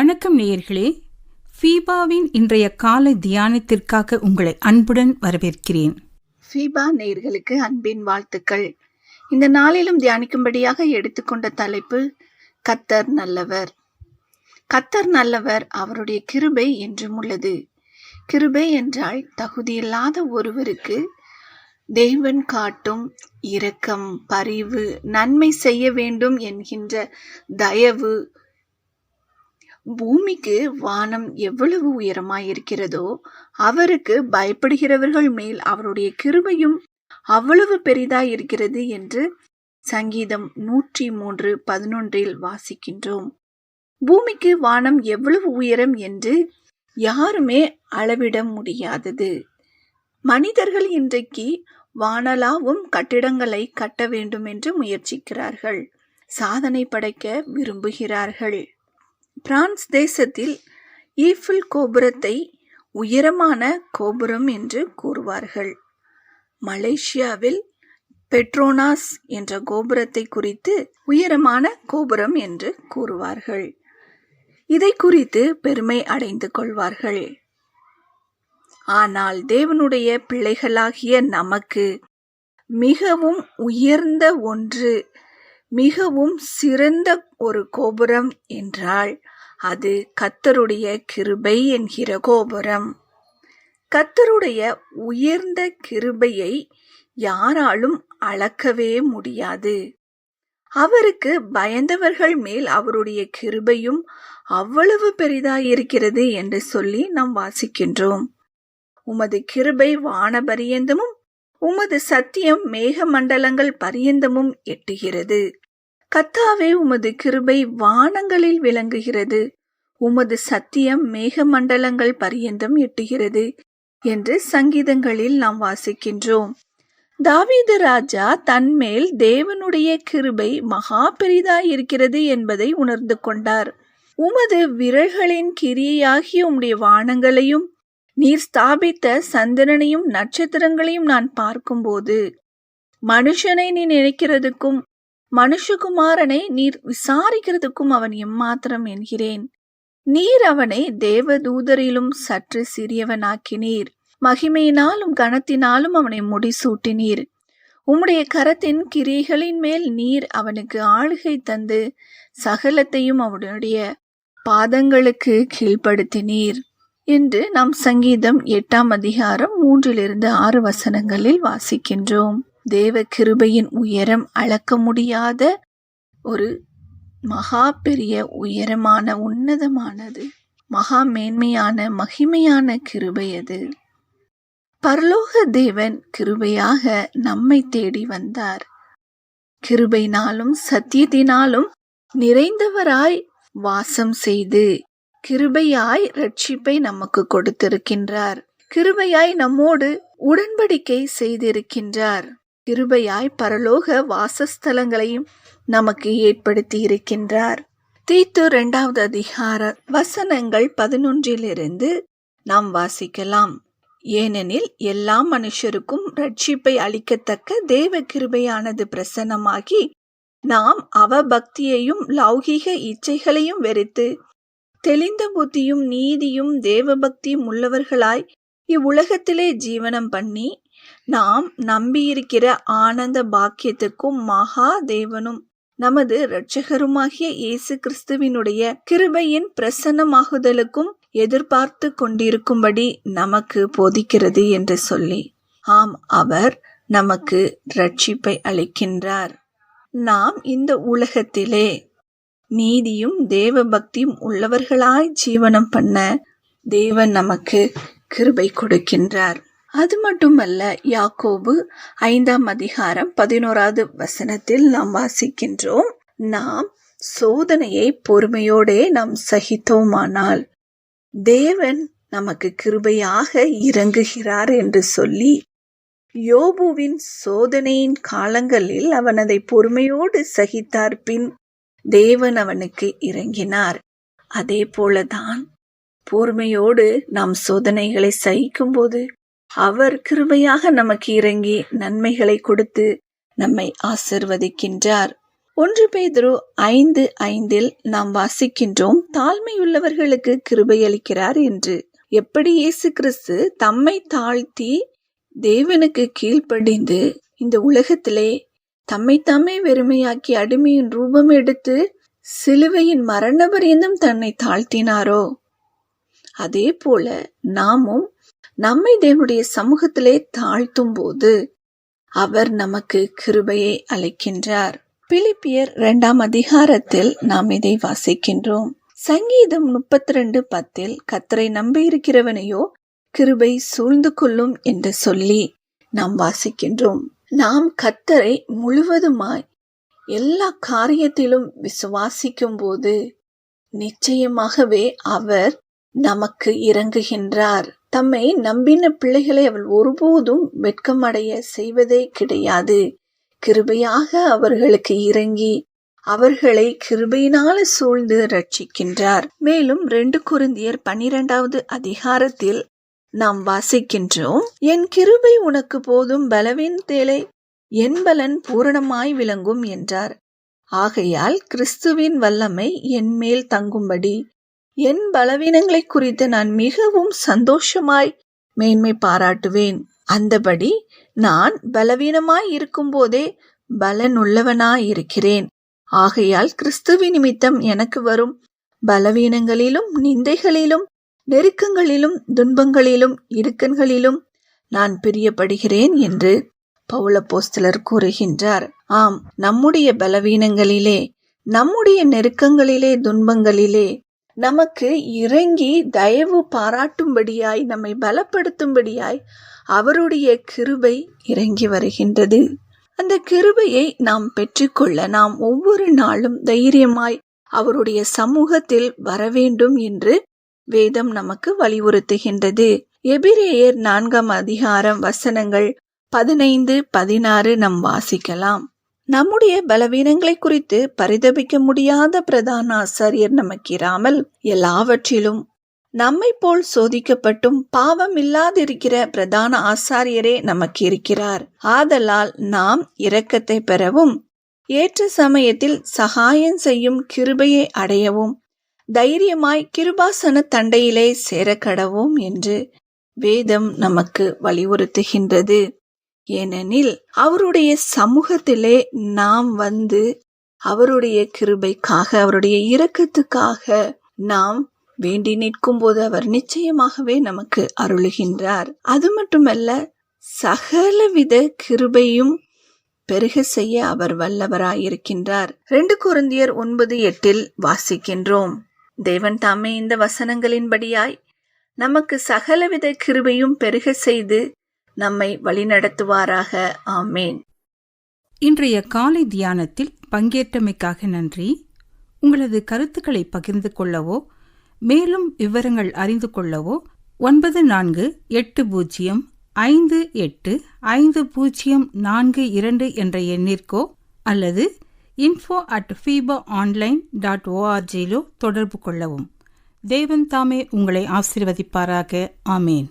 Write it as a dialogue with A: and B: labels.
A: வணக்கம் நேயர்களே, ஃபீபாவின் இன்றைய காலை தியானத்திற்காக உங்களை அன்புடன் வரவேற்கிறேன்.
B: ஃபீபா நேயர்களுக்கு அன்பின் வாழ்த்துக்கள். இந்த நாளிலும் தியானிக்கும்படியாக எடுத்துக்கொண்ட தலைப்பு கர்த்தர் நல்லவர். கர்த்தர் நல்லவர், அவருடைய கிருபை என்றும் உள்ளது. கிருபை என்றால் தகுதியில்லாத ஒருவருக்கு தேவன் காட்டும் இரக்கம், பரிவு, நன்மை செய்ய வேண்டும் என்கின்ற தயவு. பூமிக்கு வானம் எவ்வளவு உயரமாயிருக்கிறதோ அவருக்கு பயப்படுகிறவர்கள் மேல் அவருடைய கிருபையும் அவ்வளவு பெரிதாயிருக்கிறது என்று சங்கீதம் 103:11 வாசிக்கின்றோம். பூமிக்கு வானம் எவ்வளவு உயரம் என்று யாருமே அளவிட முடியாதது. மனிதர்கள் இன்றைக்கு வானளாவும் கட்டிடங்களை கட்ட வேண்டும் என்று முயற்சிக்கிறார்கள், சாதனை படைக்க விரும்புகிறார்கள். பிரான்ஸ் தேசத்தில் ஈஃபில் கோபுரத்தை உயரமான கோபுரம் என்று கூறுவார்கள். மலேசியாவில் பெட்ரோனாஸ் என்ற கோபுரத்தை குறித்து உயரமான கோபுரம் என்று கூறுவார்கள். இதை குறித்து பெருமை அடைந்து கொள்வார்கள். ஆனால் தேவனுடைய பிள்ளைகளாகிய நமக்கு மிகவும் உயர்ந்த ஒன்று, மிகவும் சிறந்த ஒரு கோபுரம் என்றால் அது கர்த்தருடைய கிருபை என்கிற கோபுரம். கர்த்தருடைய உயர்ந்த கிருபையை யாராலும் அளக்கவே முடியாது. அவருக்கு பயந்தவர்கள் மேல் அவருடைய கிருபையும் அவ்வளவு பெரிதாயிருக்கிறது என்று சொல்லி நாம் வாசிக்கின்றோம். உமது கிருபை வான பரியந்தமும் உமது சத்தியம் மேக மண்டலங்கள் பரியந்தமும் எட்டுகிறது. கர்த்தாவே, உமது கிருபை வானங்களில் விளங்குகிறது, உமது சத்தியம் மேக மண்டலங்கள் பரியந்தம் எட்டுகிறது என்று சங்கீதங்களில் நாம் வாசிக்கின்றோம். தாவீது ராஜா தன்மேல் தேவனுடைய கிருபை மகா பெரிதாயிருக்கிறது என்பதை உணர்ந்து கொண்டார். உமது விரல்களின் கிரியையாகிய உம்முடைய வானங்களையும் நீர் ஸ்தாபித்த சந்திரனையும் நட்சத்திரங்களையும் நான் பார்க்கும்போது, மனுஷனை நீ நினைக்கிறதுக்கும் மனுஷகுமாரனை நீர் விசாரிக்கிறதுக்கும் அவன் எம்மாத்திரம் என்கிறேன். நீர் அவனை தேவதூதரிலும் சற்று சிறியவனாக்கினீர், மகிமையினாலும் கனத்தினாலும் அவனை முடிசூட்டினீர். உம்முடைய கரத்தின் கிரியைகளின் மேல் நீர் அவனுக்கு ஆளுகை தந்து சகலத்தையும் அவனுடைய பாதங்களுக்கு கீழ்ப்படுத்தினீர் என்று நாம் சங்கீதம் 8:3-6 வசனங்களில் வாசிக்கின்றோம். தேவ கிருபையின் உயரம் அளக்க முடியாத ஒரு மகா பெரிய உயரமான உன்னதமானது, மகா மேன்மையான மகிமையான கிருபை அது. பரலோக தேவன் கிருபையாக நம்மை தேடி வந்தார். கிருபையினாலும் சத்தியத்தினாலும் நிறைந்தவராய் வாசம் செய்து கிருபையாய் ரட்சிப்பை நமக்கு கொடுத்திருக்கின்றார். கிருபையாய் நம்மோடு உடன்படிக்கை செய்திருக்கின்றார். கிருபையாய் பரலோக வாசஸ்தலங்களையும் நமக்கு ஏற்படுத்தி இருக்கின்றார். தீத்து 2 வசனங்கள் 11 நாம் வாசிக்கலாம். ஏனெனில் எல்லா மனுஷருக்கும் ரட்சிப்பை அளிக்கத்தக்க தேவ கிருபையானது பிரசன்னமாகி, நாம் அவபக்தியையும் லௌகீக இச்சைகளையும் வெறுத்து தெளிந்த புத்தியும் நீதியும் தேவபக்தியும் உள்ளவர்களாய் இவ்வுலகத்திலே ஜீவனம் பண்ணி, நாம் நம்பியிருக்கிற ஆனந்த பாக்கியத்துக்கும் மகா தேவனும் நமது இரட்சகருமாகிய இயேசு கிறிஸ்துவினுடைய கிருபையின் பிரசன்னமாகுதலுக்கும் எதிர்பார்த்து கொண்டிருக்கும்படி நமக்கு போதிக்கிறது என்று சொல்லி, ஆம், அவர் நமக்கு ரட்சிப்பை அளிக்கின்றார். நாம் இந்த உலகத்திலே நீதியும் தேவ பக்தியும் உள்ளவர்களாய் ஜீவனம் பண்ண தேவன் நமக்கு கிருபை கொடுக்கின்றார். அது மட்டுமல்ல, யாக்கோபு 5:11 வசனத்தில் நாம் வாசிக்கின்றோம், நாம் சோதனையை பொறுமையோடே நாம் சகித்தோமானால் தேவன் நமக்கு கிருபையாக இறங்குகிறார் என்று சொல்லி, யோபுவின் சோதனையின் காலங்களில் அவன் அதை பொறுமையோடு சகித்தார், பின் தேவன் அவனுக்கு இறங்கினார். அதே போலதான் பொறுமையோடு நாம் சோதனைகளை சகிக்கும் போது அவர் கிருபையாக நமக்கு இறங்கி நன்மைகளை கொடுத்து நம்மை ஆசிர்வதிக்கின்றார். 1 பேதுரு 5:5 நாம் வாசிக்கின்றோம், தாழ்மையுள்ளவர்களுக்கு கிருபை அளிக்கிறார் என்று. எப்படி இயேசு கிறிஸ்து தம்மை தாழ்த்தி தேவனுக்கு கீழ்ப்படிந்து இந்த உலகத்திலே தம்மை தாமே வெறுமையாக்கி அடிமையின் ரூபம் எடுத்து சிலுவையின் மரண பரியந்தம் தன்னை தாழ்த்தினாரோ, அதே போல நாமும் நம்மை தேவனுடைய சமூகத்திலே தாழ்த்தும் போது அவர் நமக்கு கிருபையை அளிக்கின்றார். பிலிப்பியர் 2ஆம் அதிகாரத்தில் நாம் இதை வாசிக்கின்றோம். சங்கீதம் 32:10 கர்த்தரை நம்பியிருக்கிறவனையோ கிருபை சூழ்ந்து கொள்ளும் என்று சொல்லி நாம் வாசிக்கின்றோம். நாம் கர்த்தரை முழுவதுமாய் எல்லா காரியத்திலும் விசுவாசிக்கும் போது நிச்சயமாகவே அவர் நமக்கு இறங்குகின்றார். தம்மை நம்பின பிள்ளைகளை அவள் ஒருபோதும் வெட்கமடைய செய்வதே கிடையாது. கிருபையாக அவர்களுக்கு இறங்கி அவர்களை கிருபையினால சூழ்ந்து ரட்சிக்கின்றார். மேலும் 2 கொரிந்தியர் 12ஆவது அதிகாரத்தில் நாம் வாசிக்கின்றோம், என் கிருபை உனக்கு போதும், பலவீனத்திலே என் பலன் பூரணமாய் விளங்கும் என்றார். ஆகையால் கிறிஸ்துவின் வல்லமை என் மேல் தங்கும்படி என் பலவீனங்களை குறித்து நான் மிகவும் சந்தோஷமாய் மேன்மை பாராட்டுவேன். அந்தபடி நான் பலவீனமாய் இருக்கும் போதே பலனுள்ளவனாய் இருக்கிறேன். ஆகையால் கிறிஸ்துவின் நிமித்தம் எனக்கு வரும் பலவீனங்களிலும் நிந்தைகளிலும் நெருக்கங்களிலும் துன்பங்களிலும் இடுக்கண்களிலும் நான் பிரியப்படுகிறேன் என்று பவுலப்போஸ்தலர் கூறுகின்றார். ஆம், நம்முடைய பலவீனங்களிலே, நம்முடைய நெருக்கங்களிலே, துன்பங்களிலே நமக்கு இறங்கி தயவு பாராட்டும்படியாய், நம்மை பலப்படுத்தும்படியாய் அவருடைய கிருபை இறங்கி வருகின்றது. அந்த கிருபையை நாம் பெற்றுக்கொள்ள நாம் ஒவ்வொரு நாளும் தைரியமாய் அவருடைய சமூகத்தில் வரவேண்டும் என்று வேதம் நமக்கு வலியுறுத்துகின்றது. எபிரேயர் 4ஆம் அதிகாரம் வசனங்கள் 15-16 நாம் வாசிக்கலாம். நம்முடைய பலவீனங்களை குறித்து பரிதபிக்க முடியாத பிரதான ஆசாரியர் நமக்கு இராமல் எல்லாவற்றிலும் நம்மை போல் சோதிக்கப்பட்டும் பாவம் இல்லாதிருக்கிற பிரதான ஆசாரியரே நமக்கு இருக்கிறார். ஆதலால் நாம் இரக்கத்தை பெறவும் ஏற்ற சமயத்தில் சகாயம் செய்யும் கிருபையை அடையவும் தைரியமாய் கிருபாசன தண்டையிலே சேரக்கடவும் என்று வேதம் நமக்கு வலியுறுத்துகின்றது. ஏனெனில் அவருடைய சமூகத்திலே நாம் வந்து அவருடைய கிருபைக்காக, அவருடைய இரக்கத்துக்காக நாம் வேண்டி நிற்கும் போது அவர் நிச்சயமாகவே நமக்கு அருளுகின்றார். அது மட்டுமல்ல, சகலவித கிருபையும் பெருக செய்ய அவர் வல்லவராயிருக்கின்றார். 2 கொரிந்தியர் 9:8 வாசிக்கின்றோம், தேவன் தாமே இந்த வசனங்களின்படியாய் நமக்கு சகலவித கிருபையும் பெருக செய்து நம்மை வழிநடத்துவாராக. ஆமேன்.
A: இன்றைய காலை தியானத்தில் பங்கேற்றமைக்காக நன்றி. உங்களது கருத்துக்களை பகிர்ந்து கொள்ளவோ மேலும் விவரங்கள் அறிந்து கொள்ளவோ 94585042 என்ற எண்ணிற்கோ அல்லது info@fibaonline.org தொடர்பு கொள்ளவும். தேவன் தாமே உங்களை ஆசீர்வதிப்பாராக. ஆமேன்.